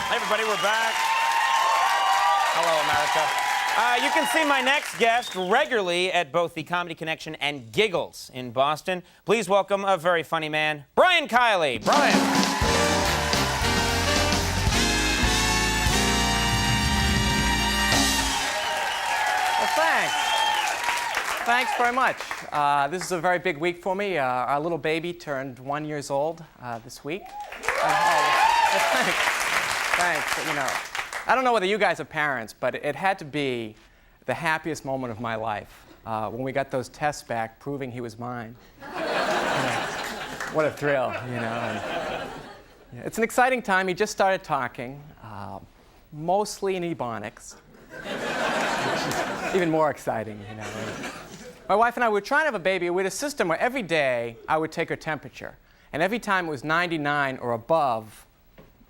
Hey, everybody, we're back. Hello, America. You can see my next guest regularly at both the Comedy Connection and Giggles in Boston. Please welcome a very funny man, Brian Kiley. Brian. Well, thanks. Thanks very much. This is a very big week for me. Our little baby turned 1 year old this week. Thanks. Thanks. You know, I don't know whether you guys are parents, but it had to be the happiest moment of my life when we got those tests back proving he was mine. What a thrill, you know. And it's an exciting time. He just started talking, mostly in Ebonics, which is even more exciting, you know. My wife and I were trying to have a baby. We had a system where every day I would take her temperature, and every time it was 99 or above,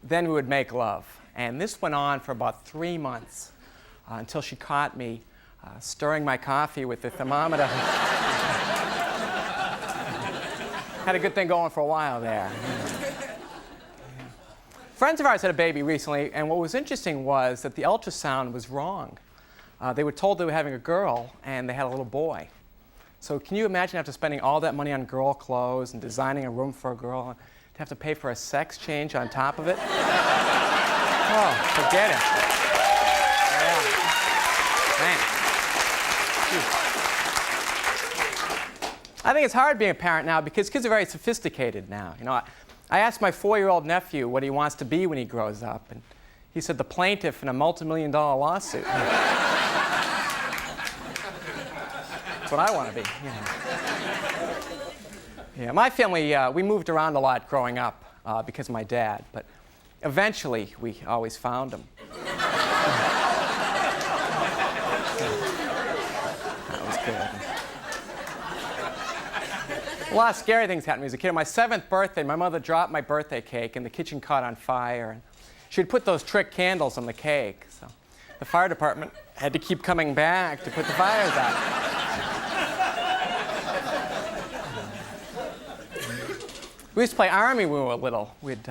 then we would make love. And this went on for about 3 months until she caught me stirring my coffee with the thermometer. Had a good thing going for a while there. Friends of ours had a baby recently, and what was interesting was that the ultrasound was wrong. They were told they were having a girl, and they had a little boy. So can you imagine after spending all that money on girl clothes and designing a room for a girl, to have to pay for a sex change on top of it? Oh, forget it. Yeah. Thanks. I think it's hard being a parent now because kids are very sophisticated now. You know, I asked my 4-year-old nephew what he wants to be when he grows up, and he said the plaintiff in a multi-million-dollar lawsuit. That's what I want to be. You know. Yeah, my family, we moved around a lot growing up because of my dad, but eventually we always found him. That was good. A lot of scary things happened to me as a kid. On my 7th birthday, my mother dropped my birthday cake and the kitchen caught on fire. And she'd put those trick candles on the cake, so the fire department had to keep coming back to put the fires out. We used to play Army when we were little. We'd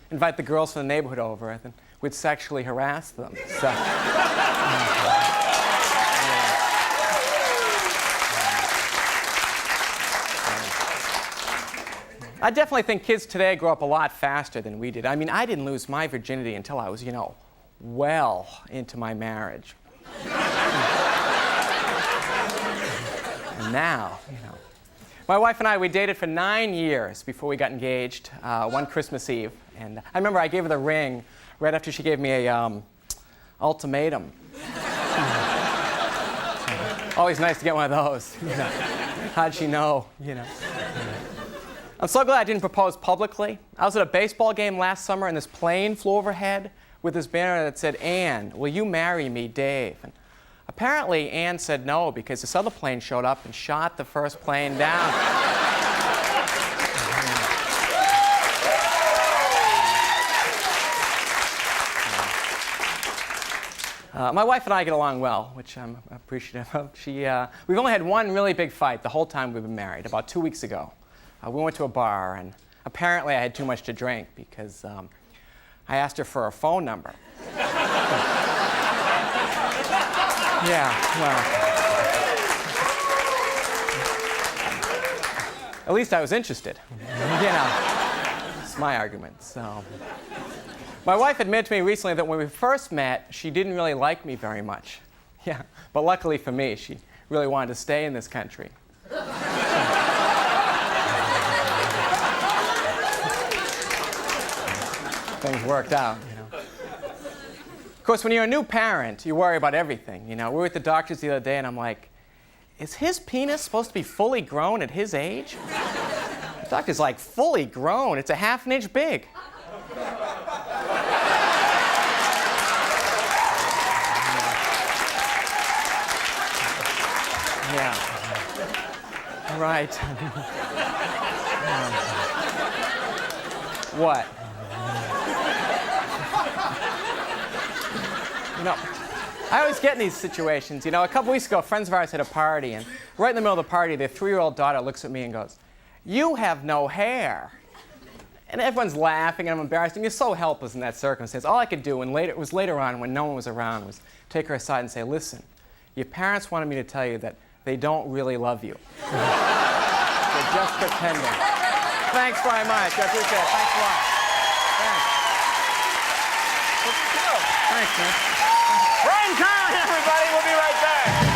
invite the girls from the neighborhood over, and then we'd sexually harass them. So, I definitely think kids today grow up a lot faster than we did. I mean, I didn't lose my virginity until I was, you know, well into my marriage. And now, you know. My wife and I, we dated for 9 years before we got engaged, one Christmas Eve. And I remember I gave her the ring right after she gave me a ultimatum. Always nice to get one of those. You know. How'd she know? You know. I'm so glad I didn't propose publicly. I was at a baseball game last summer, and this plane flew overhead with this banner that said, "Ann, will you marry me, Dave?" And apparently, Ann said no because this other plane showed up and shot the first plane down. My wife and I get along well, which I'm appreciative of. We've only had one really big fight the whole time we've been married, about 2 weeks ago. We went to a bar, and apparently I had too much to drink because I asked her for her phone number. Yeah, well, at least I was interested. You know, it's my argument, so. My wife admitted to me recently that when we first met, she didn't really like me very much. Yeah, but luckily for me, she really wanted to stay in this country. Things worked out, you know. Of course, when you're a new parent, you worry about everything. You know, we were at the doctor's the other day, and I'm like, is his penis supposed to be fully grown at his age? The doctor's like, fully grown? It's a ½ inch big. Yeah. Right. What? You know, I always get in these situations. You know, a couple weeks ago, friends of ours had a party, and right in the middle of the party, their 3-year-old daughter looks at me and goes, "You have no hair." And everyone's laughing, and I'm embarrassed, and you're so helpless in that circumstance. All I could do, and it was later on when no one was around, was take her aside and say, listen, your parents wanted me to tell you that they don't really love you. They're just pretending. Thanks very much. I appreciate it. Thanks a lot. Thanks. Thanks, man. Brian Carlin, everybody. We'll be right back.